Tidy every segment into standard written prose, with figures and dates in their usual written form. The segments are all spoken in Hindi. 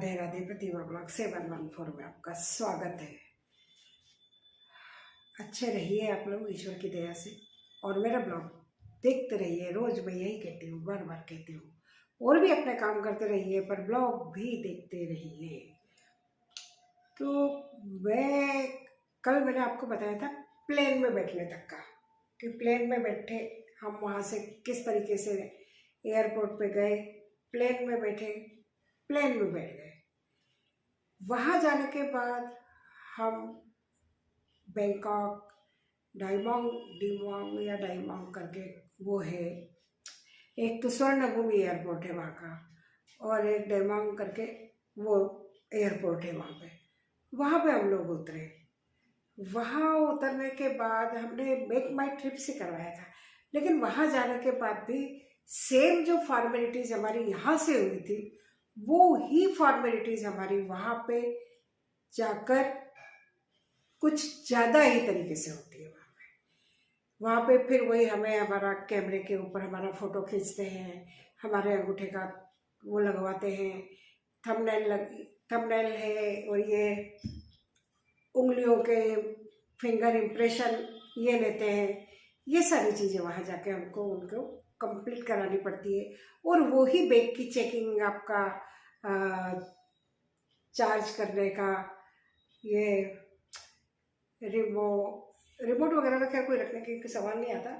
राधे राधे। प्रतिभा ब्लॉग 714 में आपका स्वागत है। अच्छे रहिए आप लोग ईश्वर की दया से, और मेरा ब्लॉग देखते रहिए। रोज मैं यही कहती हूँ, बार बार कहती हूँ। और भी अपने काम करते रहिए, पर ब्लॉग भी देखते रहिए। तो मैंने आपको बताया था प्लेन में बैठने तक का, कि प्लेन में बैठे हम वहाँ से किस तरीके से एयरपोर्ट पे गए, प्लेन में बैठे, प्लेन में बैठ गए। वहाँ जाने के बाद हम बैंकॉक डिमोंग या डाइमोंग करके वो है, एक तो स्वर्णभूमि एयरपोर्ट है वहाँ का, और एक डाइमोंग करके वो एयरपोर्ट है वहाँ पे हम लोग उतरे। वहाँ उतरने के बाद हमने मेक माई ट्रिप से करवाया था, लेकिन वहाँ जाने के बाद भी सेम जो फॉर्मेलिटीज़ हमारी यहाँ से हुई थी, वो ही फॉर्मेलिटीज़ हमारी वहाँ पे जाकर कुछ ज़्यादा ही तरीके से होती है। वहाँ पे फिर वही हमें हमारा कैमरे के ऊपर हमारा फ़ोटो खींचते हैं, हमारे अंगूठे का वो लगवाते हैं, थंबनेल है, और ये उंगलियों के फिंगर इम्प्रेशन ये लेते हैं। ये सारी चीज़ें वहाँ जाके उनको कंप्लीट करानी पड़ती है। और वो ही बैग की चेकिंग, आपका चार्ज करने का, ये रिमोट वगैरह का क्या कोई रखने की सवाल नहीं आता,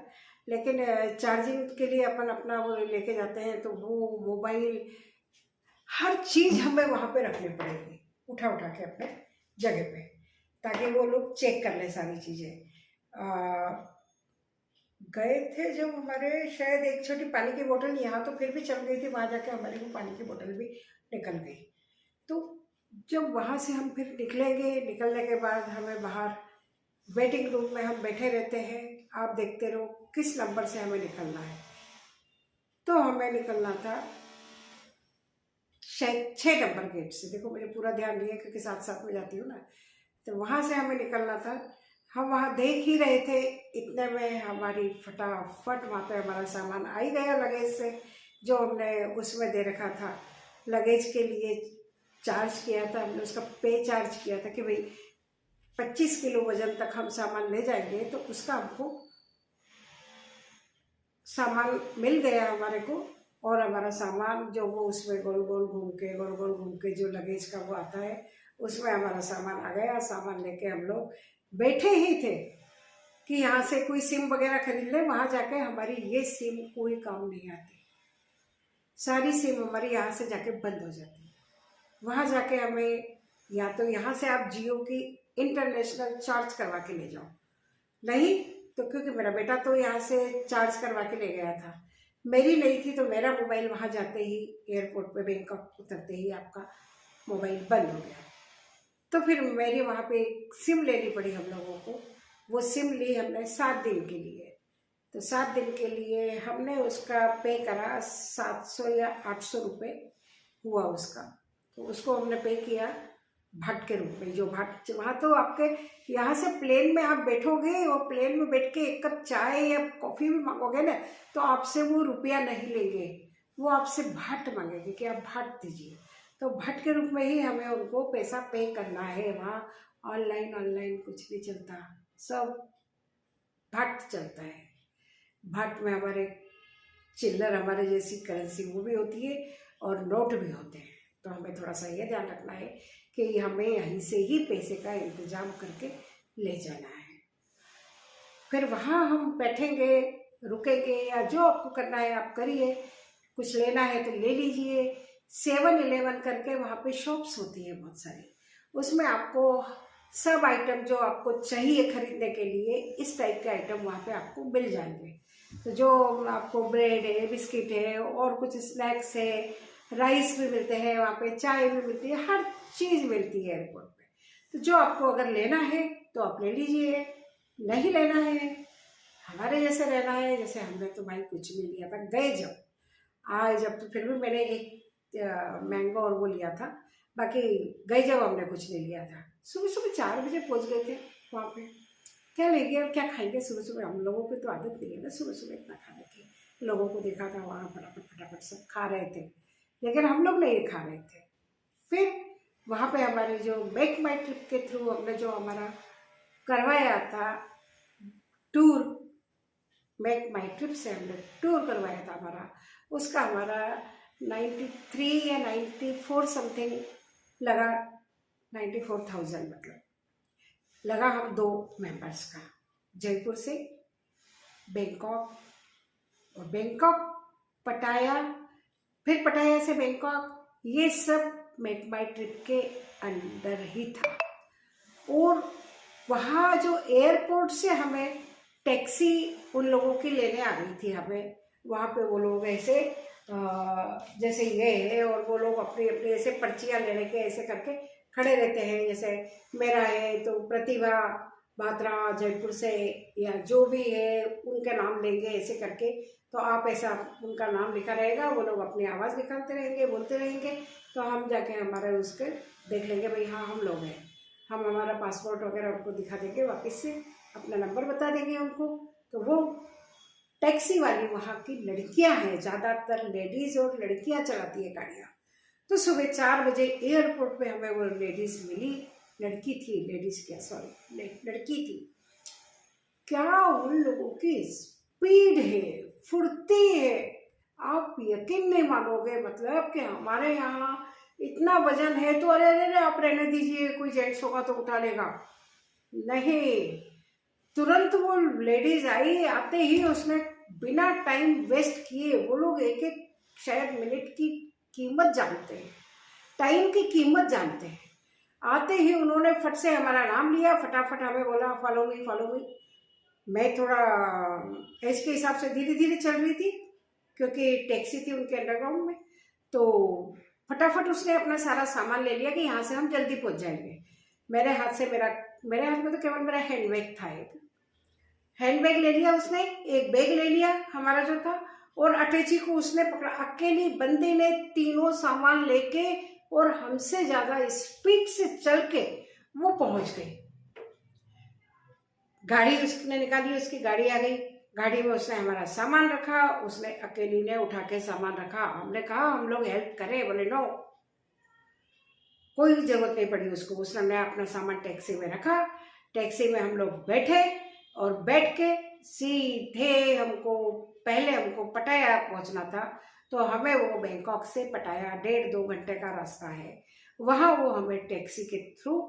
लेकिन चार्जिंग के लिए अपन अपना वो लेके जाते हैं, तो वो मोबाइल हर चीज़ हमें वहाँ पे रखनी पड़ेगी, उठा के अपने जगह पे, ताकि वो लोग चेक कर लें सारी चीज़ें। गए थे जब हमारे, शायद एक छोटी पानी की बोतल यहाँ तो फिर भी चल गई थी, वहाँ जाके हमारी वो पानी की बोतल भी निकल गई। तो जब वहाँ से हम फिर निकलने के बाद हमें बाहर वेटिंग रूम में हम बैठे रहते हैं। आप देखते रहो किस नंबर से हमें निकलना है। तो हमें निकलना था शायद 6 नंबर गेट से। देखो मुझे पूरा ध्यान नहीं है क्योंकि साथ में जाती हूँ ना, तो वहाँ से हमें निकलना था। हम वहाँ देख ही रहे थे, इतने में हमारी फटाफट वहाँ पे हमारा सामान आ ही गया लगेज से, जो हमने उसमें दे रखा था। लगेज के लिए चार्ज किया था हमने, उसका पे चार्ज किया था कि भाई 25 किलो वजन तक हम सामान ले जाएंगे, तो उसका हमको सामान मिल गया हमारे को। और हमारा सामान जो वो उसमें गोल गोल घूम के जो लगेज का वो आता है, उसमें हमारा सामान आ गया। सामान लेके हम लोग बैठे ही थे कि यहाँ से कोई सिम वगैरह खरीद ले। वहाँ जाके हमारी ये सिम कोई काम नहीं आती, सारी सिम हमारी यहाँ से जाके बंद हो जाती है। वहाँ जाके हमें या तो यहाँ से आप जियो की इंटरनेशनल चार्ज करवा के ले जाओ, नहीं तो क्योंकि मेरा बेटा तो यहाँ से चार्ज करवा के ले गया था, मेरी नहीं थी, तो मेरा मोबाइल वहाँ जाते ही एयरपोर्ट पे बैंकॉक उतरते ही आपका मोबाइल बंद हो गया। तो फिर मेरी वहाँ पे सिम लेनी पड़ी हम लोगों को। वो सिम ली हमने 7 दिन के लिए। तो 7 दिन के लिए हमने उसका पे करा 700 या 800 रुपये हुआ उसका। तो उसको हमने पे किया भट्ट के रूप में। जो भट्ट वहाँ तो आपके यहाँ से प्लेन में आप बैठोगे और प्लेन में बैठ के एक कप चाय या कॉफ़ी भी मांगोगे ना, तो आपसे वो रुपया नहीं लेंगे, वो आपसे भट्ट मांगेंगे कि आप भट्ट दीजिए। तो भट्ट के रूप में ही हमें उनको पैसा पे करना है। वहाँ ऑनलाइन कुछ नहीं चलता, सब भट्ट चलता है। भट्ट में हमारे चिल्लर, हमारे जैसी करेंसी वो भी होती है और नोट भी होते हैं। तो हमें थोड़ा सा ये ध्यान रखना है कि हमें यहीं से ही पैसे का इंतजाम करके ले जाना है। फिर वहाँ हम बैठेंगे, रुकेंगे, या जो आपको करना है आप करिए। कुछ लेना है तो ले लीजिए। 7-Eleven करके वहाँ पे शॉप्स होती है बहुत सारी, उसमें आपको सब आइटम जो आपको चाहिए खरीदने के लिए, इस टाइप के आइटम वहाँ पे आपको मिल जाएंगे। तो जो आपको ब्रेड है, बिस्किट है, और कुछ स्नैक्स है, राइस भी मिलते हैं वहाँ पे, चाय भी मिलती है, हर चीज़ मिलती है एयरपोर्ट पे। तो जो आपको अगर लेना है तो आप ले लीजिए, नहीं लेना है, हमारे जैसे रहना है, जैसे हमने तो भाई कुछ भी लिया था। गए जब तो फिर भी मैंने एक मैंगो और वो लिया था, बाकी गए जब हमने कुछ नहीं लिया था। सुबह 4 बजे पहुँच गए थे वहाँ पे। क्या लेंगे और क्या खाएंगे सुबह, हम लोगों की तो आदत नहीं है ना सुबह इतना खाने की। लोगों को देखा था वहाँ फटाफट सब खा रहे थे, लेकिन हम लोग नहीं खा रहे थे। फिर वहाँ पे हमारे जो मेक माई ट्रिप के थ्रू हमने जो हमारा करवाया था टूर, मेक माई ट्रिप से हमने टूर करवाया था हमारा, उसका हमारा 93 या 94 समथिंग लगा, 94,000 मतलब लगा हम 2 मेंबर्स का, जयपुर से बैंकॉक, और बैंकॉक पटाया, फिर पटाया से बैंकॉक, ये सब मेक माई ट्रिप के अंदर ही था। और वहाँ जो एयरपोर्ट से हमें टैक्सी उन लोगों की लेने आ गई थी हमें, वहाँ पे वो लोग ऐसे जैसे ये है, और वो लोग अपनी अपनी ऐसे पर्चियाँ लेने के ऐसे करके खड़े रहते हैं, जैसे मेरा है तो प्रतिभा बात्रा जयपुर से, या जो भी है उनके नाम लेंगे ऐसे करके, तो आप ऐसा उनका नाम लिखा रहेगा, वो लोग अपनी आवाज़ निकालते रहेंगे, बोलते रहेंगे, तो हम जाके हमारे उसके देख लेंगे भाई हाँ हम लोग हैं, हम हमारा पासपोर्ट वगैरह उनको दिखा देंगे, वापस से अपना नंबर बता देंगे उनको। तो वो टैक्सी वाली वहाँ की लड़कियाँ हैं, ज़्यादातर लेडीज़ और लड़कियाँ चलाती है गाड़ियाँ। तो सुबह 4 बजे एयरपोर्ट पे हमें वो लेडीज़ मिली, लड़की थी, लेडीज़ क्या सॉरी लड़की थी, क्या उन लोगों की स्पीड है, फुर्ती है, आप यकीन नहीं मानोगे, मतलब कि हमारे यहाँ इतना वजन है तो अरे अरे आप रहने दीजिए, कोई जेंट्स होगा तो उठा लेगा, नहीं, तुरंत वो लेडीज आई, आते ही उसने बिना टाइम वेस्ट किए, वो लोग एक एक शायद मिनट की कीमत जानते हैं, टाइम की कीमत जानते हैं, आते ही उन्होंने फट से हमारा नाम लिया, फटाफट हमें बोला फॉलो मी फॉलो मी। मैं थोड़ा एज के हिसाब से धीरे धीरे चल रही थी, क्योंकि टैक्सी थी उनके अंडरग्राउंड में, तो फटाफट उसने अपना सारा सामान ले लिया कि यहाँ से हम जल्दी पहुँच जाएंगे। मेरे हाथ में तो केवल मेरा हैंडबैग था, एक हैंडबैग ले लिया उसने, एक बैग ले लिया हमारा जो था, और अटैची को उसने पकड़ा, अकेली बंदी ने तीनों सामान लेके और हमसे ज़्यादा स्पीड से चल के वो पहुंच गई। गाड़ी उसने निकाली, उसकी गाड़ी आ गई, गाड़ी में उसने हमारा सामान रखा, उसने अकेली ने उठा के सामान रखा। हमने कहा हम लोग हेल्प करें, बोले नो, कोई जरूरत नहीं पड़ी उसको, उसने अपना सामान टैक्सी में रखा, टैक्सी में हम लोग बैठे, और बैठ के सीधे पहले हमको पटाया पहुंचना था, तो हमें वो बैंकॉक से पटाया 1.5-2 घंटे का रास्ता है, वहाँ वो हमें टैक्सी के थ्रू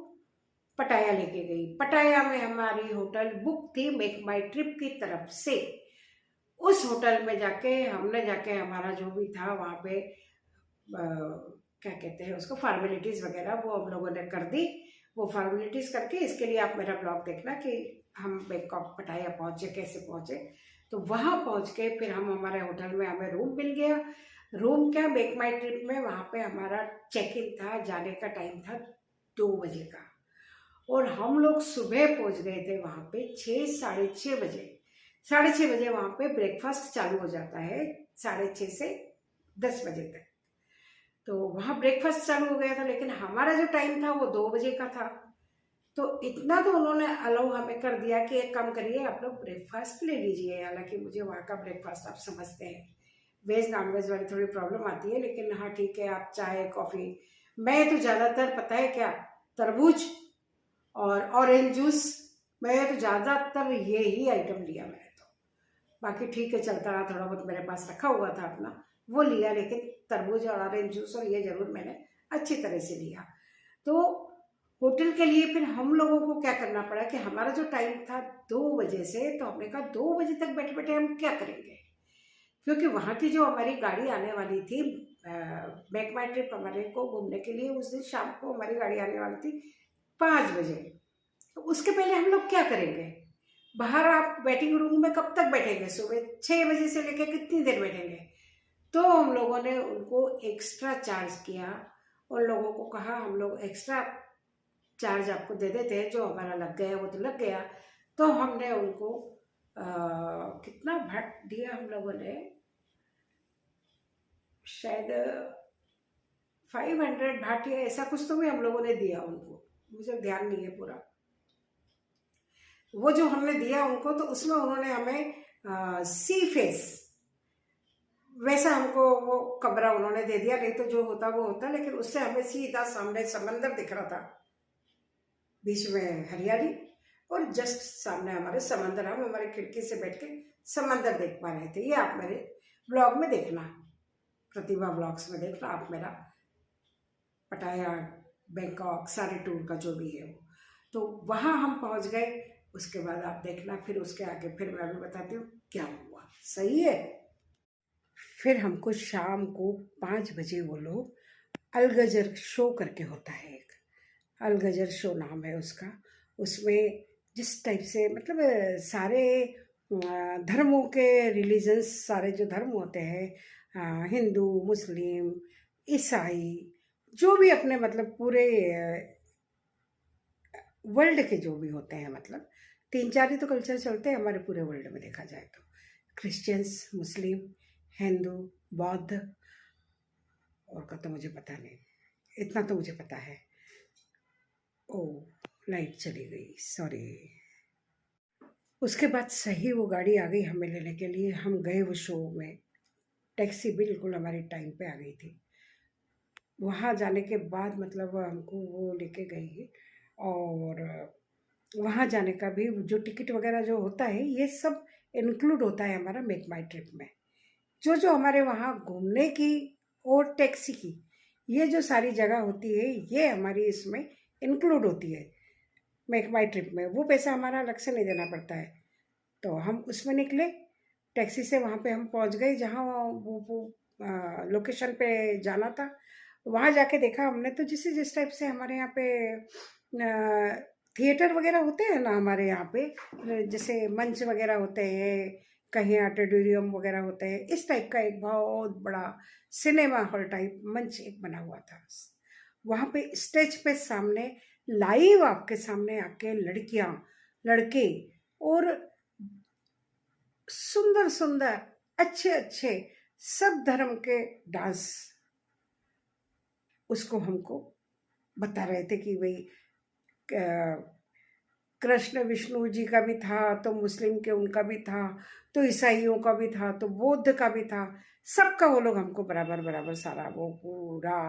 पटाया लेके गई। पटाया में हमारी होटल बुक थी मेक माई ट्रिप की तरफ से। उस होटल में हमने जाके हमारा जो भी था वहाँ पे क्या कहते हैं उसको, फॉर्मेलिटीज़ वगैरह वो हम लोगों ने कर दी। वो फॉर्मेलिटीज़ करके, इसके लिए आप मेरा ब्लॉग देखना कि हम बैंकॉक पटाया पहुँचे, कैसे पहुँचे। तो वहाँ पहुँच के फिर हम हमारे होटल में हमें रूम मिल गया। रूम क्या, मेक माई ट्रिप में वहाँ पे हमारा चेक इन था, जाने का टाइम था 2 बजे का, और हम लोग सुबह पहुँच गए थे वहाँ पे 6-6:30 बजे। 6:30 बजे वहाँ पे ब्रेकफास्ट चालू हो जाता है, 6:30 से 10 बजे तक। तो वहाँ ब्रेकफास्ट चालू हो गया था, लेकिन हमारा जो टाइम था वो 2 बजे का था। तो इतना तो उन्होंने अलाउ हमें कर दिया कि एक काम करिए, आप लोग ब्रेकफास्ट ले लीजिए। हालांकि मुझे वहाँ का ब्रेकफास्ट आप समझते हैं, वेज नॉन वेज वाली थोड़ी प्रॉब्लम आती है, लेकिन हाँ ठीक है, आप चाय कॉफ़ी, मैं तो ज़्यादातर पता है क्या, तरबूज और ऑरेंज जूस, मैं तो ज़्यादातर ये ही आइटम लिया मैंने तो। बाकी ठीक है, चलता रहा, थोड़ा बहुत मेरे पास रखा हुआ था अपना, वो लिया, लेकिन तरबूज और ऑरेंज जूस और ये ज़रूर मैंने अच्छी तरह से लिया। तो होटल के लिए फिर हम लोगों को क्या करना पड़ा कि हमारा जो टाइम था 2 बजे से, तो हमने कहा 2 बजे तक बैठे बैठे हम क्या करेंगे, क्योंकि वहाँ की जो हमारी गाड़ी आने वाली थी, मेक माई ट्रिप हमारे को घूमने के लिए, उस दिन शाम को हमारी गाड़ी आने वाली थी 5 बजे। तो उसके पहले हम लोग क्या करेंगे, बाहर आप वेटिंग रूम में कब तक बैठेंगे, सुबह 6 बजे से लेकर कितनी देर बैठेंगे। तो हम लोगों ने उनको एक्स्ट्रा चार्ज किया, उन लोगों को कहा हम लोग एक्स्ट्रा चार्ज आपको दे देते हैं, जो हमारा लग गया वो तो लग गया। तो हमने उनको कितना भाट दिया हम लोगों ने, शायद 500 भाट या ऐसा कुछ तो भी हम लोगों ने दिया उनको, मुझे ध्यान नहीं है पूरा। वो जो हमने दिया उनको, तो उसमें उन्होंने हमें सी फेस वैसा हमको वो कमरा उन्होंने दे दिया, नहीं तो जो होता वो होता, लेकिन उससे हमें सीधा सामने समंदर दिख रहा था, बीच में हरियाली, और जस्ट सामने हमारे समंदर। हम हमारी खिड़की से बैठ के समंदर देख पा रहे थे। ये आप मेरे ब्लॉग में देखना, प्रतिभा ब्लॉग्स में देखना आप मेरा पटाया, बैंकॉक, सारे टूर का जो भी है वो। तो वहाँ हम पहुँच गए। उसके बाद आप देखना, फिर उसके आगे फिर मैं भी बताती हूँ क्या हुआ। सही है। फिर हमको शाम को 5 बजे वो लोग, अलगजर शो करके होता है एक, अलगजर शो नाम है उसका। उसमें जिस टाइप से मतलब सारे धर्मों के रिलीजन्स, सारे जो धर्म होते हैं, हिंदू, मुस्लिम, ईसाई, जो भी अपने मतलब पूरे वर्ल्ड के जो भी होते हैं, मतलब 3-4 ही तो कल्चर चलते हैं हमारे पूरे वर्ल्ड में देखा जाए तो, क्रिश्चियंस, मुस्लिम, हिंदू, बौद्ध, और का तो मुझे पता नहीं, इतना तो मुझे पता है। ओ, लाइट चली गई, सॉरी। उसके बाद सही वो गाड़ी आ गई हमें लेने के लिए। हम गए वो शो में, टैक्सी बिल्कुल हमारी टाइम पे आ गई थी। वहाँ जाने के बाद मतलब हमको वो लेके गई, और वहाँ जाने का भी जो टिकट वगैरह जो होता है, ये सब इंक्लूड होता है हमारा मेक माई ट्रिप में। जो जो हमारे वहाँ घूमने की और टैक्सी की, ये जो सारी जगह होती है, ये हमारी इसमें इंक्लूड होती है मेक माई ट्रिप में। वो पैसा हमारा अलग से नहीं देना पड़ता है। तो हम उसमें निकले टैक्सी से, वहाँ पे हम पहुँच गए जहाँ वो लोकेशन पे जाना था। वहाँ जाके देखा हमने तो जिस टाइप से हमारे यहाँ पे थिएटर वगैरह होते हैं ना हमारे यहाँ पे, जैसे मंच वगैरह होते हैं, कहीं ऑडिटोरियम वगैरह होते हैं, इस टाइप का एक बहुत बड़ा सिनेमा हॉल टाइप मंच एक बना हुआ था। वहाँ पे स्टेज पे सामने लाइव आपके सामने आके लड़कियाँ, लड़के, और सुंदर सुंदर, अच्छे अच्छे सब धर्म के डांस उसको हमको बता रहे थे कि भाई कृष्ण विष्णु जी का भी था, तो मुस्लिम के उनका भी था, तो ईसाइयों का भी था, तो बौद्ध का भी था, सबका वो लोग हमको बराबर बराबर सारा वो पूरा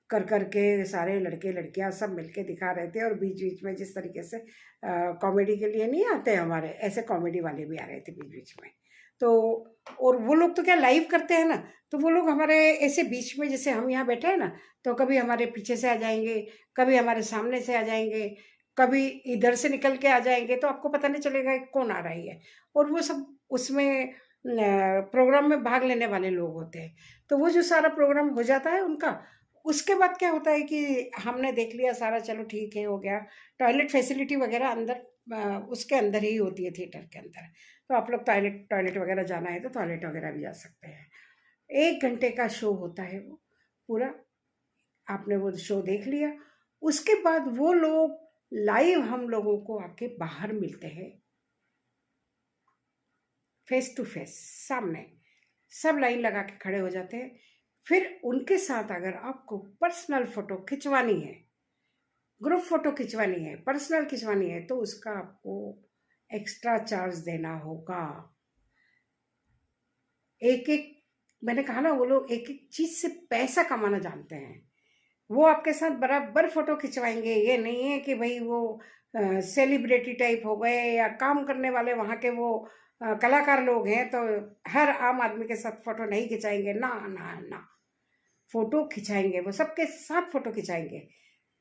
कर करके सारे लड़के लड़कियां सब मिलके दिखा रहे थे। और बीच बीच में जिस तरीके से कॉमेडी के लिए नहीं आते हमारे, ऐसे कॉमेडी वाले भी आ रहे थे बीच बीच में। तो और वो लोग तो क्या लाइव करते हैं ना, तो वो लोग हमारे ऐसे बीच में, जैसे हम यहाँ बैठे हैं ना, तो कभी हमारे पीछे से आ जाएंगे, कभी हमारे सामने से आ जाएंगे, कभी इधर से निकल के आ जाएंगे, तो आपको पता नहीं चलेगा कि कौन आ रही है। और वो सब उसमें प्रोग्राम में भाग लेने वाले लोग होते हैं। तो वो जो सारा प्रोग्राम हो जाता है उनका, उसके बाद क्या होता है कि हमने देख लिया सारा, चलो ठीक है हो गया। टॉयलेट फैसिलिटी वगैरह अंदर उसके अंदर ही होती है, थिएटर के अंदर। तो आप लोग टॉयलेट टॉयलेट वगैरह जाना है तो टॉयलेट वगैरह भी जा सकते हैं। 1 घंटे का शो होता है वो पूरा। आपने वो शो देख लिया, उसके बाद वो लोग लाइव हम लोगों को आके बाहर मिलते हैं, फेस टू फेस सामने, सब लाइन लगा के खड़े हो जाते हैं। फिर उनके साथ अगर आपको पर्सनल फोटो खिंचवानी है, ग्रुप फोटो खिंचवानी है, पर्सनल खिंचवानी है, तो उसका आपको एक्स्ट्रा चार्ज देना होगा। एक एक, मैंने कहा ना, वो लोग एक एक चीज से पैसा कमाना जानते हैं। वो आपके साथ बराबर फोटो खिंचवाएंगे। ये नहीं है कि भाई वो सेलिब्रिटी टाइप हो गए या काम करने वाले वहाँ के वो कलाकार लोग हैं तो हर आम आदमी के साथ फोटो नहीं खिंचाएंगे। ना ना ना, फोटो खिंचाएंगे, वो सबके साथ फोटो खिंचाएंगे।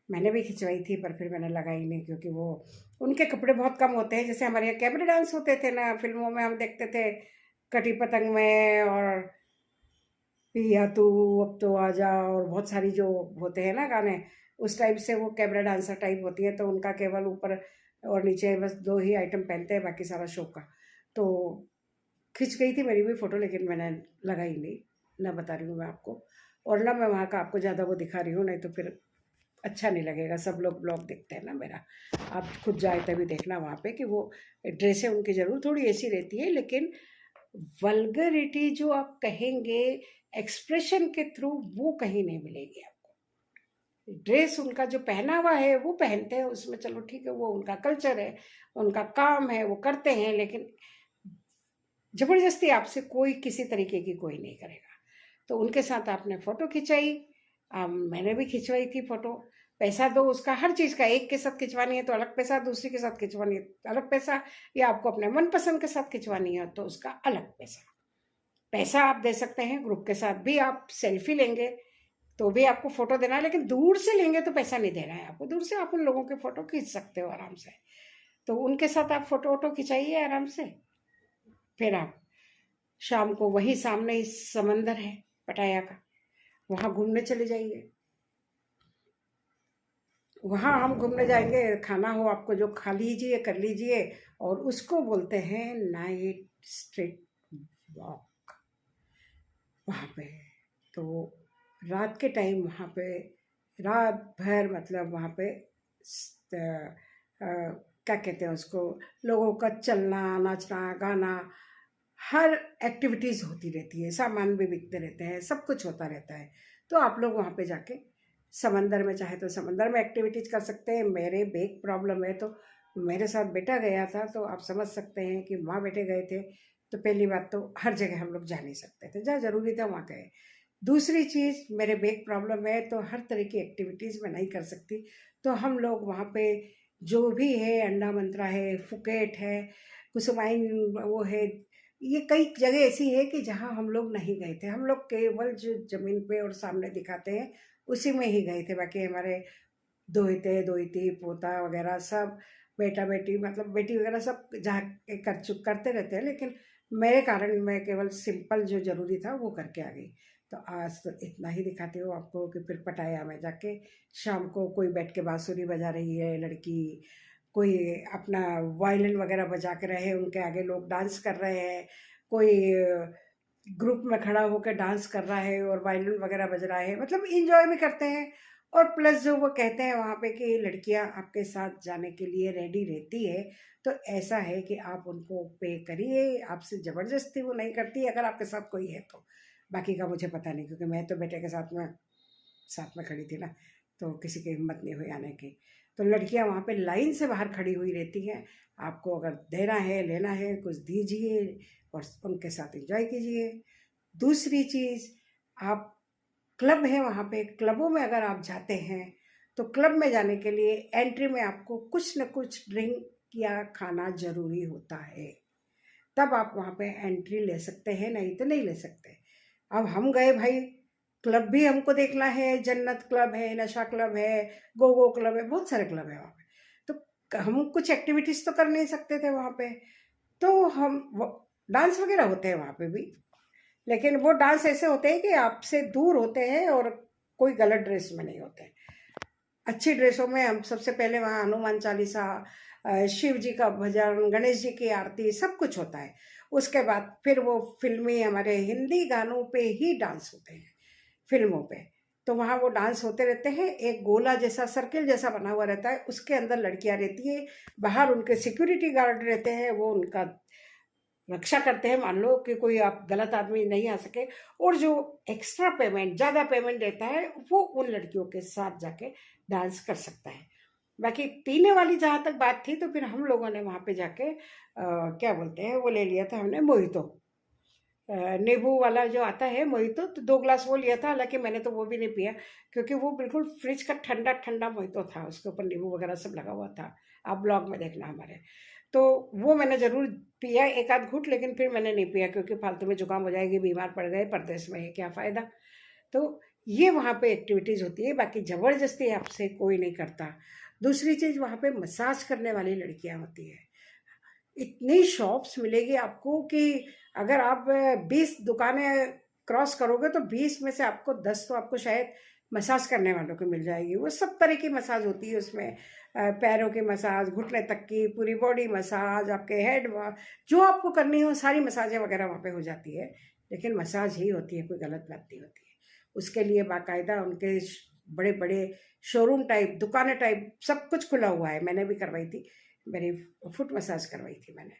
मैंने भी खिंचवाई थी पर फिर मैंने लगाई नहीं, क्योंकि वो उनके कपड़े बहुत कम होते हैं। जैसे हमारे यहाँ कैबरे डांस होते थे ना फिल्मों में, हम देखते थे कटी पतंग में, और पिया तू अब तो आजा, और बहुत सारी जो होते हैं ना गाने, उस टाइप से वो कैबरा डांसर टाइप होती है। तो उनका केवल ऊपर और नीचे बस 2 ही आइटम पहनते हैं, बाकी सारा शो का। तो खिंच गई थी मेरी भी फ़ोटो, लेकिन मैंने लगाई नहीं, ना बता रही हूँ मैं आपको, और ना मैं वहाँ का आपको ज़्यादा वो दिखा रही हूँ, नहीं तो फिर अच्छा नहीं लगेगा। सब लोग ब्लॉग देखते हैं ना मेरा, आप खुद जाए तभी देखना वहाँ पे कि वो ड्रेसें उनकी ज़रूर थोड़ी ऐसी रहती है, लेकिन वल्गरिटी जो आप कहेंगे एक्सप्रेशन के थ्रू, वो कहीं नहीं मिलेगी आपको। ड्रेस उनका जो पहना हुआ है वो पहनते हैं, उसमें चलो ठीक है, वो उनका कल्चर है, उनका काम है, वो करते हैं, लेकिन जबरदस्ती आपसे कोई किसी तरीके की कोई नहीं करेगा। तो उनके साथ आपने फ़ोटो खिंचाई, मैंने भी खिंचवाई थी फ़ोटो। पैसा दो उसका, हर चीज़ का, एक के साथ खिंचवानी है तो अलग पैसा, दूसरी के साथ खिंचवानी है तो अलग पैसा, या आपको अपने मनपसंद के साथ खिंचवानी है तो उसका अलग पैसा। पैसा आप दे सकते हैं, ग्रुप के साथ भी आप सेल्फी लेंगे तो भी आपको फ़ोटो देना है, लेकिन दूर से लेंगे तो पैसा नहीं देना है आपको। दूर से आप उन लोगों के फ़ोटो खींच सकते हो आराम से, तो उनके साथ आप फ़ोटो वोटो खिंचाइए आराम से। फिर आप शाम को वही सामने ही समंदर है पटाया का, वहाँ घूमने चले जाइए। वहाँ हम घूमने जाएंगे, खाना हो आपको जो खा लीजिए, कर लीजिए, और उसको बोलते हैं नाइट स्ट्रीट वॉक। वहाँ पे तो रात के टाइम वहाँ पे रात भर, मतलब वहाँ पे क्या कहते हैं उसको, लोगों का चलना, नाचना, गाना, हर एक्टिविटीज़ होती रहती है, सामान भी बिकते रहते हैं, सब कुछ होता रहता है। तो आप लोग वहाँ पे जाके समंदर में, चाहे तो समंदर में एक्टिविटीज़ कर सकते हैं। मेरे बैक प्रॉब्लम है तो मेरे साथ बेटा गया था, तो आप समझ सकते हैं कि माँ बेटे गए थे तो पहली बात तो हर जगह हम लोग जा नहीं सकते थे, जहाँ ज़रूरी था वहाँ गए। दूसरी चीज़, मेरे बैक प्रॉब्लम है तो हर तरह की एक्टिविटीज़ मैं नहीं कर सकती, तो हम लोग वहाँ पे जो भी है, अंडा मंत्रा है, फुकेट है, कुसुमाइन वो है, ये कई जगह ऐसी है कि जहाँ हम लोग नहीं गए थे। हम लोग केवल जो ज़मीन पे और सामने दिखाते हैं उसी में ही गए थे। बाकी हमारे दोहिते दोहिती पोता वगैरह सब, बेटा बेटी, मतलब बेटी वगैरह सब जहाँ करते रहते हैं, लेकिन मेरे कारण मैं केवल सिंपल जो ज़रूरी था वो करके आ गई। तो आज तो इतना ही दिखाती हूँ आपको कि फिर पटाया में जाके शाम को कोई बैठ के बांसुरी बजा रही है लड़की, कोई अपना वायलिन वगैरह बजा के रहे, उनके आगे लोग डांस कर रहे हैं, कोई ग्रुप में खड़ा होकर डांस कर रहा है और वायलिन वगैरह बज रहा है, मतलब इंजॉय भी करते हैं। और प्लस जो वो कहते हैं वहाँ पे कि लड़कियाँ आपके साथ जाने के लिए रेडी रहती है, तो ऐसा है कि आप उनको पे करिए, आपसे ज़बरदस्ती वो नहीं करती अगर आपके साथ कोई है तो। बाकी का मुझे पता नहीं, क्योंकि मैं तो बेटे के साथ में खड़ी थी ना, तो किसी की हिम्मत नहीं हुई आने की। तो लड़कियां वहाँ पे लाइन से बाहर खड़ी हुई रहती हैं, आपको अगर देना है, लेना है, कुछ दीजिए और उनके साथ एंजॉय कीजिए। दूसरी चीज़, आप क्लब है वहाँ पे, क्लबों में अगर आप जाते हैं तो क्लब में जाने के लिए एंट्री में आपको कुछ न कुछ ड्रिंक या खाना ज़रूरी होता है, तब आप वहाँ पे एंट्री ले सकते हैं, नहीं तो नहीं ले सकते। अब हम गए भाई, क्लब भी हमको देखना है, जन्नत क्लब है, नशा क्लब है, गो क्लब है, बहुत सारे क्लब है वहाँ पे, तो हम कुछ एक्टिविटीज़ तो कर नहीं सकते थे वहाँ पे। तो हम डांस वगैरह होते हैं वहाँ पे भी, लेकिन वो डांस ऐसे होते हैं कि आपसे दूर होते हैं और कोई गलत ड्रेस में नहीं होते। अच्छी ड्रेसों में हम सबसे पहले वहाँ हनुमान चालीसा, शिव जी का भजन, गणेश जी की आरती, सब कुछ होता है। उसके बाद फिर वो फिल्मी हमारे हिंदी गानों पे ही डांस होते हैं फिल्मों पे। तो वहाँ वो डांस होते रहते हैं, एक गोला जैसा सर्किल जैसा बना हुआ रहता है, उसके अंदर लड़कियाँ रहती है, बाहर उनके सिक्योरिटी गार्ड रहते हैं, वो उनका रक्षा करते हैं, मान लो कि कोई आप गलत आदमी नहीं आ सके। और जो एक्स्ट्रा पेमेंट, ज़्यादा पेमेंट देता है, वो उन लड़कियों के साथ जाके डांस कर सकता है। बाकी पीने वाली जहाँ तक बात थी, तो फिर हम लोगों ने वहाँ पे जाके क्या बोलते हैं, वो ले लिया था हमने मोहितो, नींबू वाला जो आता है मोहितो, तो 2 ग्लास वो लिया था। हालांकि मैंने तो वो भी नहीं पिया, क्योंकि वो बिल्कुल फ्रिज का ठंडा ठंडा मोहितो था, उसके ऊपर नींबू वगैरह सब लगा हुआ था, आप ब्लॉग में देखना हमारे। तो वो मैंने ज़रूर पिया एक आध घूंट, लेकिन फिर मैंने नहीं पिया, क्योंकि फालतू में जुकाम हो जाएगी, बीमार पड़ गए, परदेश में है क्या फ़ायदा। तो ये वहाँ पे एक्टिविटीज़ होती है, बाकी ज़बरदस्ती आपसे कोई नहीं करता। दूसरी चीज़, वहाँ पे मसाज करने वाली लड़कियाँ होती है, इतनी शॉप्स मिलेगी आपको कि अगर आप 20 दुकानें क्रॉस करोगे तो 20 में से आपको 10 तो आपको शायद मसाज करने वालों को मिल जाएगी। वो सब तरह की मसाज होती है उसमें, पैरों की मसाज, घुटने तक की, पूरी बॉडी मसाज, आपके हेड, जो आपको करनी हो सारी मसाजें वगैरह वहाँ पे हो जाती है। लेकिन मसाज ही होती है, कोई गलत बात नहीं होती है। उसके लिए बाकायदा उनके बड़े बड़े शोरूम टाइप, दुकानें टाइप सब कुछ खुला हुआ है। मैंने भी करवाई थी, मेरी फुट मसाज करवाई थी मैंने,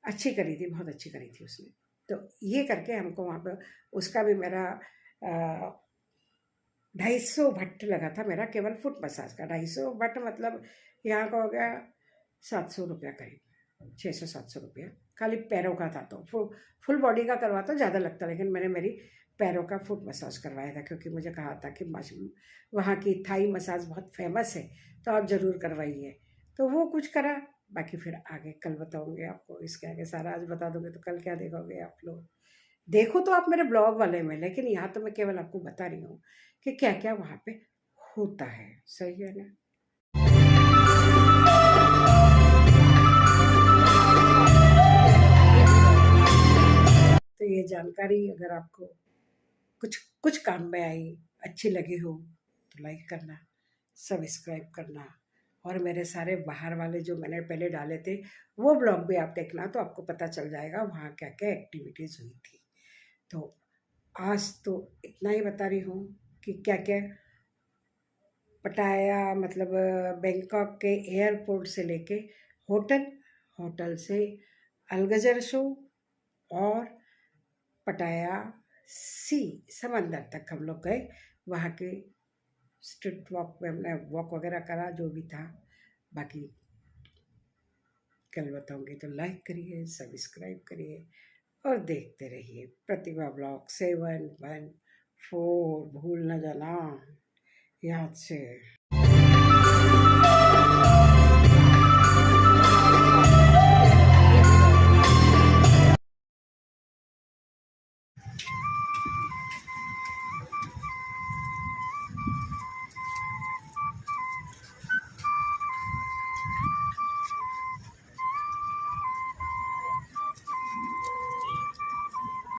अच्छी करी थी, बहुत अच्छी करी थी उसने। तो ये करके हमको वहाँ पर, उसका भी मेरा 250 भट्ट लगा था मेरा, केवल फुट मसाज का 250 भट्ट, मतलब यहाँ का हो गया 700 रुपया करीब, 600-700 रुपया खाली पैरों का था। तो फुल बॉडी का करवाता ज़्यादा लगता, लेकिन मेरी पैरों का फुट मसाज करवाया था, क्योंकि मुझे कहा था कि वहाँ की थाई मसाज बहुत फेमस है, तो आप ज़रूर करवाइए। तो वो कुछ करा। बाकी फिर आगे कल बताऊँगी आपको, इसके आगे सारा आज बता दूँगी तो कल क्या देखोगे आप लोग। देखो तो आप मेरे ब्लॉग वाले में, लेकिन यहाँ तो मैं केवल आपको बता रही हूँ कि क्या क्या वहाँ पे होता है। सही है ना। तो ये जानकारी अगर आपको कुछ कुछ काम में आई, अच्छी लगी हो, तो लाइक करना, सब्सक्राइब करना, और मेरे सारे बाहर वाले जो मैंने पहले डाले थे वो ब्लॉग भी आप देखना, तो आपको पता चल जाएगा वहाँ क्या क्या एक्टिविटीज़ हुई थी। तो आज तो इतना ही बता रही हूँ कि क्या क्या पटाया, मतलब बैंकॉक के एयरपोर्ट से लेके होटल, होटल से अलगजर शो, और पटाया सी समंदर तक हम लोग गए। वहाँ के स्ट्रीट वॉक में हमने वॉक वगैरह करा, जो भी था। बाकी कल बताऊंगी, तो लाइक करिए, सब्सक्राइब करिए और देखते रहिए प्रतिभा ब्लॉग 714। भूल न जाना याद से।